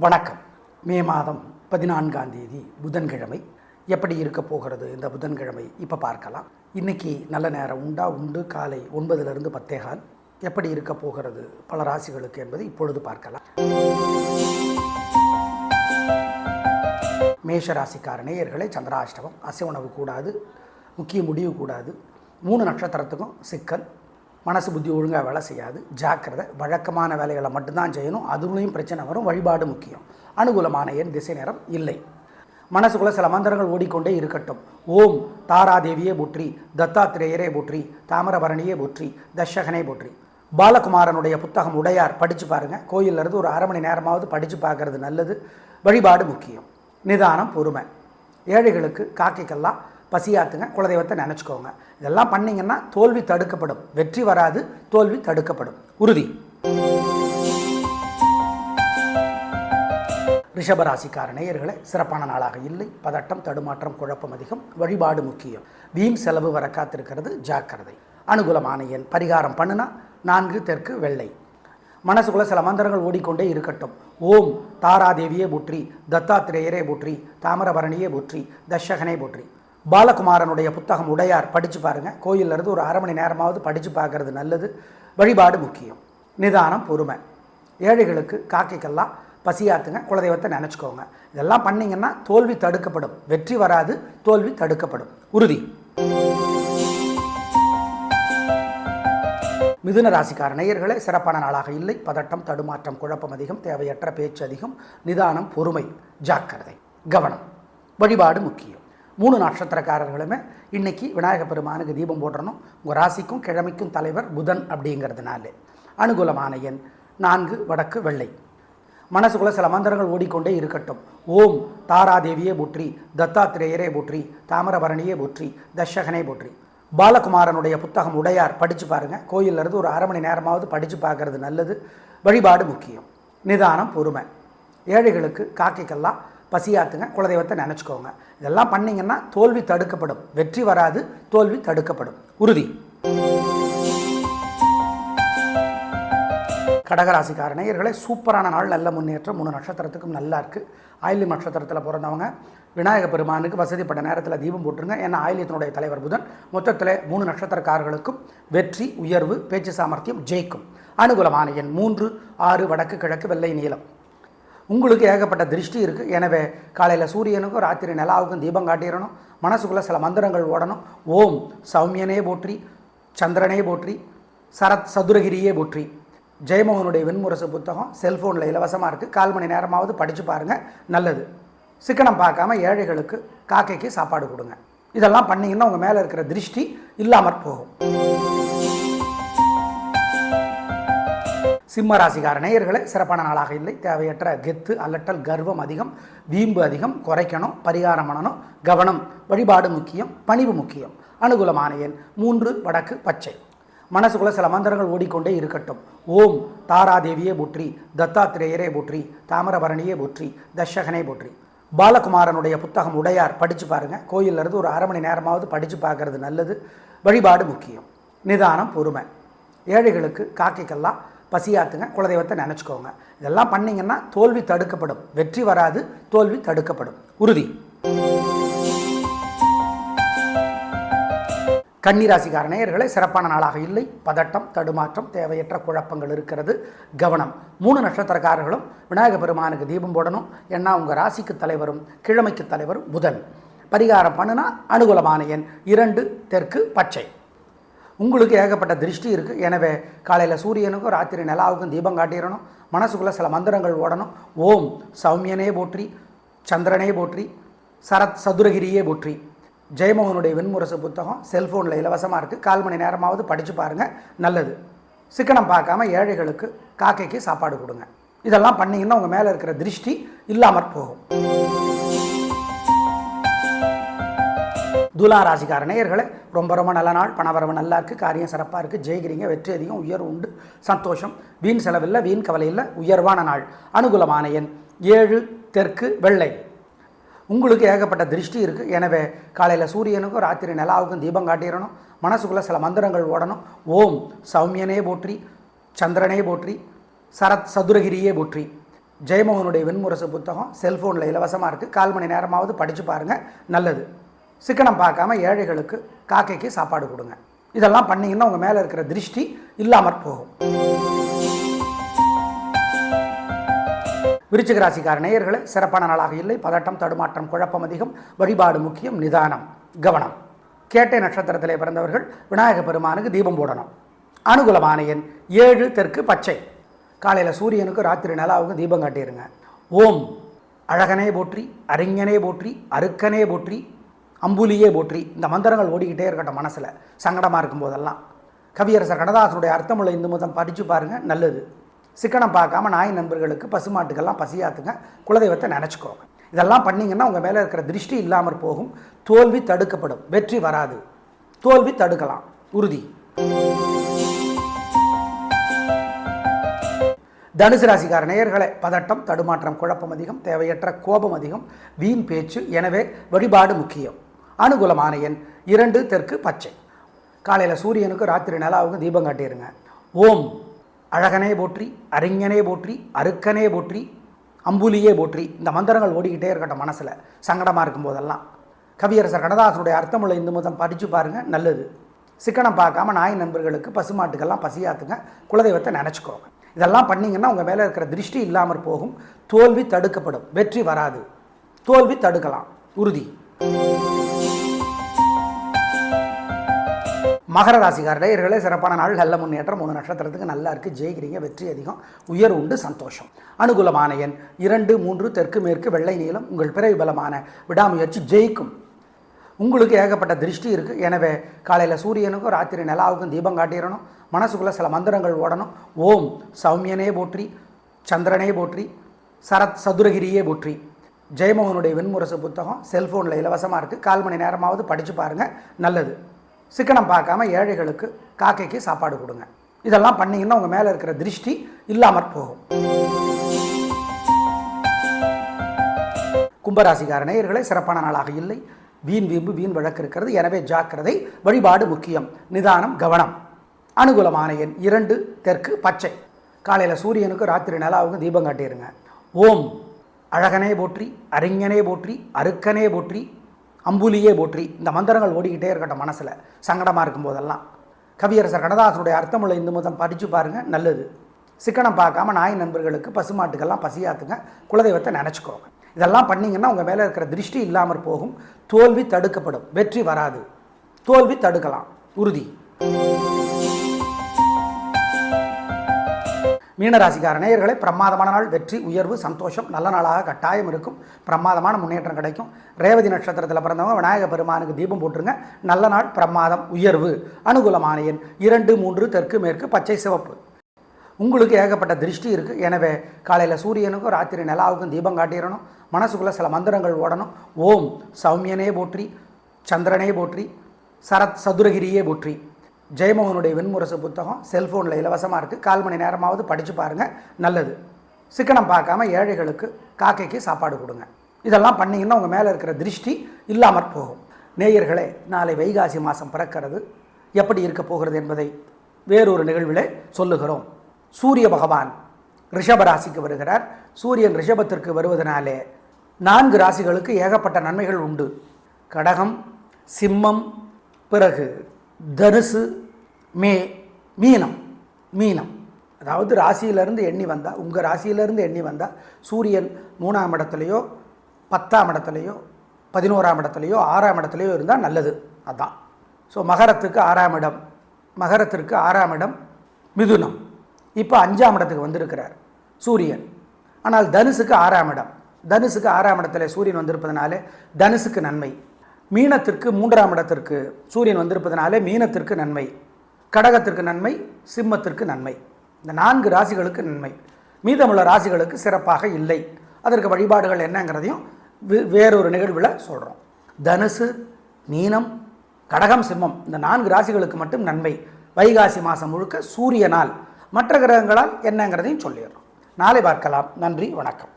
வணக்கம். மே மாதம் 14ஆம் தேதி புதன்கிழமை. எப்படி இருக்க போகிறது இந்த புதன்கிழமை இப்போ பார்க்கலாம். இன்றைக்கி நல்ல நேரம் உண்டு. காலை 9லிருந்து 10:15. எப்படி இருக்க போகிறது பல ராசிகளுக்கு என்பது இப்பொழுது பார்க்கலாம். மேஷ ராசிக்கார நேயர்களே, சந்திராஷ்டமம். அசை உணவு கூடாது, முக்கிய முடிவு கூடாது. 3 நட்சத்திரத்துக்கும் சிக்கல். மனசு புத்தி ஒழுங்காக வேலை செய்யாது, ஜாக்கிரதை. வழக்கமான வேலைகளை மட்டும்தான் செய்யணும், அதுலேயும் பிரச்சனை வரும். வழிபாடு முக்கியம். அனுகூலமான எண் திசை நேரம் இல்லை. மனசுக்குள்ளே சில மந்திரங்கள் ஓடிக்கொண்டே இருக்கட்டும். ஓம் தாராதேவியே போற்றி, தத்தாத்திரேயரே போற்றி, தாமிரபரணியே போற்றி, தர்ஷகனே போற்றி. பாலகுமாரனுடைய புத்தகம் உடையார் படித்து பாருங்கள். கோயிலிருந்து ஒரு 1/2 மணி நேரமாவது படித்து பார்க்கறது நல்லது. வழிபாடு முக்கியம். நிதானம், பொறுமை. ஏழைகளுக்கு காக்கைக்கெல்லாம் பசியாத்துங்க, குலதெய்வத்தை நினச்சிக்கோங்க. இதெல்லாம் பண்ணிங்கன்னா தோல்வி தடுக்கப்படும். வெற்றி வராது, தோல்வி தடுக்கப்படும். உறுதி. ரிஷபராசிக்கார நேயர்களே, சிறப்பான நாளாக இல்லை. பதட்டம், தடுமாற்றம், குழப்பம் அதிகம். வழிபாடு முக்கியம். வீண் செலவு வர காத்திருக்கிறது, ஜாக்கிரதை. அனுகூலமான எண் பரிகாரம் பண்ணுனா 4 தெற்கு வெள்ளை. மனசுக்குள்ளே சில மந்திரங்கள் ஓடிக்கொண்டே இருக்கட்டும். ஓம் தாராதேவியே போற்றி, தத்தாத்திரேயரே போற்றி, தாமிரபரணியே போற்றி, தர்ஷகனே போற்றி. பாலகுமாரனுடைய புத்தகம் உடையார் படித்து பாருங்கள். கோயிலிருந்து ஒரு 1/2 மணி நேரமாவது படித்து பார்க்கறது நல்லது. வழிபாடு முக்கியம். நிதானம், பொறுமை. ஏழைகளுக்கு காக்கைக்கெல்லாம் பசியாத்துங்க, குலதெய்வத்தை நினச்சிக்கோங்க. இதெல்லாம் பண்ணிங்கன்னா தோல்வி தடுக்கப்படும். வெற்றி வராது, தோல்வி தடுக்கப்படும். உறுதி. மிதுன ராசிக்கார நேயர்களே, சிறப்பான நாளாக இல்லை. பதட்டம், தடுமாற்றம், குழப்பம் அதிகம். தேவையற்ற பேச்சு அதிகம். நிதானம், பொறுமை, ஜாக்கிரதை, கவனம். வழிபாடு முக்கியம். 3 நட்சத்திரக்காரர்களுமே இன்றைக்கி விநாயக பெருமானுக்கு தீபம் போட்டுறணும். உங்கள் ராசிக்கும் கிழமைக்கும் தலைவர் புதன் அப்படிங்கிறதுனால. அனுகூலமான எண் 4 வடக்கு வெள்ளை. மனசுக்குள்ளே சில மந்திரங்கள் ஓடிக்கொண்டே இருக்கட்டும். ஓம் தாராதேவியே போற்றி, தத்தாத்திரேயரே போற்றி, தாமிரபரணியே போற்றி, தர்ஷகனே போற்றி. பாலகுமாரனுடைய புத்தகம் உடையார் படித்து பாருங்கள். கோயிலிருந்து ஒரு 1/2 மணி நேரமாவது படித்து பார்க்கறது நல்லது. வழிபாடு முக்கியம். நிதானம், பொறுமை. ஏழைகளுக்கு காக்கைக்கெல்லாம் பசியாத்துங்க, குலதெய்வத்தை நினச்சிக்கோங்க. இதெல்லாம் பண்ணிங்கன்னா தோல்வி தடுக்கப்படும். வெற்றி வராது, தோல்வி தடுக்கப்படும். உறுதி. கடகராசிக்கார நேயர்களே, சூப்பரான நாள். நல்ல முன்னேற்றம். 3 நட்சத்திரத்துக்கும் நல்லா இருக்குது. ஆயில்யம் நட்சத்திரத்தில் பிறந்தவங்க விநாயக பெருமானுக்கு வசதிப்பட்ட நேரத்தில் தீபம் போட்டுருங்க. ஏன்னா ஆயில்யத்தினுடைய தலைவர் புதன். மொத்தத்தில் 3 நட்சத்திரக்காரர்களுக்கும் வெற்றி, உயர்வு, பேச்சு சாமர்த்தியம், ஜெயிக்கும். அனுகூலமான எண் 3 6 வடக்கு கிழக்கு வெள்ளை நீலம். உங்களுக்கு ஏகப்பட்ட திருஷ்டி இருக்குது. எனவே காலையில் சூரியனுக்கும் ராத்திரி நிலாவுக்கும் தீபம் காட்டிடணும். மனசுக்குள்ளே சில மந்திரங்கள் ஓடணும். ஓம் சௌமியனே போற்றி, சந்திரனே போற்றி, சரத் சதுரகிரியே போற்றி. ஜெயமோகனுடைய வெண்முரசு புத்தகம் செல்ஃபோனில் இலவசமாக இருக்குது. 1/4 மணி நேரமாவது படித்து பாருங்கள், நல்லது. சிக்கனம் பார்க்காம ஏழைகளுக்கு காக்கைக்கு சாப்பாடு கொடுங்க. இதெல்லாம் பண்ணிங்கன்னா உங்கள் மேலே இருக்கிற திருஷ்டி இல்லாமற் போகும். சிம்ம ராசிக்கார நேயர்களே, சிறப்பான நாளாக இல்லை. தேவையற்ற கெத்து, அலட்டல், கர்வம் அதிகம். வீம்பு அதிகம். குறைக்கணும். பரிகாரம் பண்ணணும். கவனம். வழிபாடு முக்கியம். பணிவு முக்கியம். அனுகூலமான எண் 3 வடக்கு பச்சை. மனசுக்குள்ளே சில மந்திரங்கள் ஓடிக்கொண்டே இருக்கட்டும். ஓம் தாராதேவியே போற்றி, தத்தாத்திரேயரே போற்றி, தாமிரபரணியே போற்றி, தர்ஷகனே போற்றி. பாலகுமாரனுடைய புத்தகம் உடையார் படித்து பாருங்கள். கோயிலிருந்து ஒரு 1/2 மணி நேரமாவது படித்து பார்க்கறது நல்லது. வழிபாடு முக்கியம். நிதானம், பொறுமை. ஏழைகளுக்கு காக்கைக்கெல்லாம் பசியாத்துங்க, குலதெய்வத்தை நினச்சிக்கோங்க. இதெல்லாம் பண்ணிங்கன்னா தோல்வி தடுக்கப்படும். வெற்றி வராது, தோல்வி தடுக்கப்படும். உறுதி. கன்னிராசிக்கார நேயர்களே, சிறப்பான நாளாக இல்லை. பதட்டம், தடுமாற்றம், தேவையற்ற குழப்பங்கள் இருக்கிறது. கவனம். 3 நட்சத்திரக்காரர்களும் விநாயக பெருமானுக்கு தீபம் போடணும். ஏன்னா உங்கள் ராசிக்கு தலைவரும் கிழமைக்கு தலைவரும் புதன். பரிகாரம் பண்ணுனா அனுகூலமான எண் 2 தெற்கு பச்சை. உங்களுக்கு ஏகப்பட்ட திருஷ்டி இருக்குது. எனவே காலையில் சூரியனுக்கும் ராத்திரி நிலாவுக்கும் தீபம் காட்டிடணும். மனசுக்குள்ளே சில மந்திரங்கள் ஓடணும். ஓம் சௌமியனே போற்றி, சந்திரனே போற்றி, சரத் சதுரகிரியே போற்றி. ஜெயமோகனுடைய வெண்முரசு புத்தகம் செல்ஃபோனில் இலவசமாக இருக்குது. 1/4 மணி நேரமாவது படித்து பாருங்கள், நல்லது. சிக்கனம் பார்க்காம ஏழைகளுக்கு காக்கைக்கு சாப்பாடு கொடுங்க. இதெல்லாம் பண்ணிங்கன்னா உங்கள் மேலே இருக்கிற திருஷ்டி இல்லாமற் போகும். துலா ராசிக்கார நேயர்களே, ரொம்ப நல்ல நாள். பணவரவு நல்லா இருக்குது. காரியம் சிறப்பாக இருக்குது. ஜெயிக்கிறீங்க. வெற்றி அதிகம். உயர்வு உண்டு. சந்தோஷம். வீண் செலவில்லை, வீண் கவலை இல்லை. உயர்வான நாள். அனுகூலமான எண் 7 தெற்கு வெள்ளை. உங்களுக்கு ஏகப்பட்ட திருஷ்டி இருக்குது. எனவே காலையில் சூரியனுக்கும் ராத்திரி நிலாவுக்கும் தீபம் காட்டிடணும். மனசுக்குள்ளே சில மந்திரங்கள் ஓடணும். ஓம் சௌமியனே போற்றி, சந்திரனே போற்றி, சரத் சதுரகிரியே போற்றி. ஜெயமோகனுடைய வெண்முரசு புத்தகம் செல்ஃபோனில் இலவசமாக இருக்குது. 1/4 மணி நேரமாவது படித்து பாருங்கள், நல்லது. சிக்கனம் பார்க்காம ஏழைகளுக்கு காக்கைக்கு சாப்பாடு கொடுங்க. இதெல்லாம் பண்ணிங்கன்னா உங்கள் மேலே இருக்கிற திருஷ்டி இல்லாமற் போகும். விருச்சிக ராசிக்கார நேயர்களே, சிறப்பான நாளாக இல்லை. பதட்டம், தடுமாற்றம், குழப்பம் அதிகம். வழிபாடு முக்கியம், நிதானம், கவனம். கேட்டை நட்சத்திரத்திலே பிறந்தவர்கள் விநாயக பெருமானுக்கு தீபம் போடணும். அனுகூலமான எண் 7, தெற்கு பச்சை. காலையில் சூரியனுக்கு, ராத்திரி நிலாவுக்கு தீபம் காட்டிடுங்க. ஓம் அழகனே போற்றி, அறிஞனே போற்றி, அருக்கனே போற்றி, அம்புலியே போற்றி. இந்த மந்திரங்கள் ஓடிக்கிட்டே இருக்கட்டும் மனசில், சங்கடமாக இருக்கும்போதெல்லாம். கவியரசர் கண்ணதாசனுடைய அர்த்தமுள்ள இந்து மதம் படித்து பாருங்கள், நல்லது. சிக்கனம் பார்க்காம நாய் நண்பர்களுக்கு, பசுமாட்டுக்கெல்லாம் பசியாத்துங்க, குலதெய்வத்தை நினச்சிக்கோங்க. இதெல்லாம் பண்ணிங்கன்னா உங்கள் மேலே இருக்கிற திருஷ்டி இல்லாமற் போகும். தோல்வி தடுக்கப்படும், வெற்றி வராது. தோல்வி தடுக்கலாம், உறுதி. தனுசு ராசிக்கார நேயர்களே, பதட்டம், தடுமாற்றம், குழப்பம் அதிகம். தேவையற்ற கோபம் அதிகம், வீண் பேச்சு. எனவே வழிபாடு முக்கியம். அனுகூலமான எண் 2, தெற்கு பச்சை. காலையில் சூரியனுக்கு, ராத்திரி நிலாவுக்கு தீபம் காட்டிடுங்க. ஓம் அழகனே போற்றி, அறிஞனே போற்றி, அருக்கனே போற்றி, அம்புலியே போற்றி. இந்த மந்திரங்கள் ஓடிக்கிட்டே இருக்கட்டும் மனசில், சங்கடமாக இருக்கும்போதெல்லாம். கவியரசர் கண்ணதாசனுடைய அர்த்தமுள்ள இந்து மதம் படித்து பாருங்கள், நல்லது. சிக்கனம் பார்க்காம நாய் நண்பர்களுக்கு, பசுமாட்டுக்கெல்லாம் பசியாத்துங்க, குலதெய்வத்தை நினச்சிக்கோங்க. இதெல்லாம் பண்ணிங்கன்னா உங்கள் மேலே இருக்கிற திருஷ்டி இல்லாமற் போகும். தோல்வி தடுக்கப்படும், வெற்றி வராது. தோல்வி தடுக்கலாம், உறுதி. மகர ராசிக்கார நேயர்களே, சிறப்பான நாள், நல்ல முன்னேற்றம். 3 நட்சத்திரத்துக்கு நல்லா இருக்குது, ஜெயிக்கிறீங்க, வெற்றி அதிகம், உயர் உண்டு, சந்தோஷம். அனுகூலமான எண் 2, 3, தெற்கு மேற்கு, வெள்ளை நீளம். உங்கள் பிறவி பலமான விடாமுயற்சி ஜெயிக்கும். உங்களுக்கு ஏகப்பட்ட திருஷ்டி இருக்குது. எனவே காலையில் சூரியனுக்கும், ராத்திரி நிலாவுக்கும் தீபம் காட்டிடணும். மனசுக்குள்ளே சில மந்திரங்கள் ஓடணும். ஓம் சௌமியனே போற்றி, சந்திரனே போற்றி, சரத் சதுரகிரியே போற்றி. ஜெயமோகனுடைய வெண்முரசு புத்தகம் செல்ஃபோனில் இலவசமாக இருக்குது. 1/4 மணி நேரமாவது படித்து பாருங்கள், நல்லது. சிக்கனம் பார்க்காம ஏழைகளுக்கு, காக்கைக்கு சாப்பாடு கொடுங்க. இதெல்லாம் பண்ணிங்கன்னா உங்கள் மேலே இருக்கிற திருஷ்டி இல்லாமற் போகும். கும்பராசிக்கார நேயர்களே, சிறப்பான நாளாக இல்லை. வீண் வீம்பு, வீண் வழக்கு இருக்கிறது. எனவே ஜாக்கிரதை. வழிபாடு முக்கியம், நிதானம், கவனம். அனுகூலமான எண் 2, தெற்கு பச்சை. காலையில் சூரியனுக்கு, ராத்திரி நிலாவுக்கு தீபம் காட்டிடுங்க. ஓம் அழகனே போற்றி, அறிஞனே போற்றி, அருக்கனே போற்றி, அம்புலியே போற்றி. இந்த மந்திரங்கள் ஓடிக்கிட்டே இருக்கட்டும் மனசில், சங்கடமாக இருக்கும்போதெல்லாம். கவியரசர் கண்ணதாசனுடைய அர்த்தமுள்ள இந்து மதம் படித்து பாருங்கள், நல்லது. சிக்கனம் பார்க்காம நாய் நண்பர்களுக்கு, பசுமாட்டுக்கெல்லாம் பசியாத்துங்க, குலதெய்வத்தை நினச்சிக்கோங்க. இதெல்லாம் பண்ணிங்கன்னா உங்கள் மேலே இருக்கிற திருஷ்டி இல்லாமற் போகும். தோல்வி தடுக்கப்படும், வெற்றி வராது. தோல்வி தடுக்கலாம், உறுதி. மீனராசிக்கார நேயர்களே, பிரமாதமான நாள், வெற்றி, உயர்வு, சந்தோஷம். நல்ல நாளாக கட்டாயம் இருக்கும். பிரமாதமான முன்னேற்றம் கிடைக்கும். ரேவதி நட்சத்திரத்தில் பிறந்தவங்க விநாயக பெருமானுக்கு தீபம் போட்டுருங்க. நல்ல நாள், பிரமாதம், உயர்வு. அனுகூலமான எண் 2, 3, தெற்கு மேற்கு, பச்சை சிவப்பு. உங்களுக்கு ஏகப்பட்ட திருஷ்டி இருக்குது. எனவே காலையில் சூரியனுக்கும், ராத்திரி நிலாவுக்கும் தீபம் காட்டிடணும். மனசுக்குள்ளே சில மந்திரங்கள் ஓடணும். ஓம் சௌமியனே போற்றி, சந்திரனே போற்றி, சரத் சதுரகிரியே போற்றி. ஜெயமோகனுடைய வெண்முரசு புத்தகம் செல்ஃபோனில் இலவசமாக இருக்குது. 1/4 மணி நேரமாவது படித்து பாருங்கள், நல்லது. சிக்கனம் பார்க்காம ஏழைகளுக்கு, காக்கைக்கு சாப்பாடு கொடுங்க. இதெல்லாம் பண்ணிங்கன்னா உங்கள் மேலே இருக்கிற திருஷ்டி இல்லாமற் போகும். நேயர்களே, நாளை வைகாசி மாதம் பிறக்கிறது. எப்படி இருக்க போகிறது என்பதை வேறொரு நிகழ்விலே சொல்லுகிறோம். சூரிய பகவான் ரிஷப ராசிக்கு வருகிறார். சூரியன் ரிஷபத்திற்கு வருவதனாலே 4 ராசிகளுக்கு ஏகப்பட்ட நன்மைகள் உண்டு. கடகம், சிம்மம், பிறகு தனுசு, மீனம். அதாவது ராசியிலிருந்து எண்ணி வந்தால், உங்கள் ராசியிலிருந்து எண்ணி வந்தால் சூரியன் 3ஆம் இடத்துலையோ, 10ஆம் இடத்துலையோ, 11ஆம் இடத்துலையோ, 6ஆம் இடத்துலையோ இருந்தால் நல்லது. அதுதான். ஸோ மகரத்துக்கு 6ஆம் இடம், மகரத்திற்கு 6ஆம் இடம் மிதுனம். இப்போ 5ஆம் இடத்துக்கு வந்திருக்கிறார் சூரியன். ஆனால் தனுசுக்கு 6ஆம் இடம், தனுசுக்கு 6ஆம் இடத்துல சூரியன் வந்திருப்பதனாலே தனுசுக்கு நன்மை. மீனத்திற்கு 3ஆம் இடத்திற்கு சூரியன் வந்திருப்பதனாலே மீனத்திற்கு நன்மை. கடகத்திற்கு நன்மை, சிம்மத்திற்கு நன்மை. இந்த 4 ராசிகளுக்கு நன்மை. மீதமுள்ள ராசிகளுக்கு சிறப்பாக இல்லை. அதற்கு வழிபாடுகள் என்னங்கிறதையும் வேறொரு நிகழ்வில் சொல்கிறோம். தனுசு, மீனம், கடகம், சிம்மம் இந்த 4 ராசிகளுக்கு மட்டும் நன்மை. வைகாசி மாதம் முழுக்க சூரியனால், மற்ற கிரகங்களால் என்னங்கிறதையும் சொல்லிடுறோம். நாளை பார்க்கலாம். நன்றி, வணக்கம்.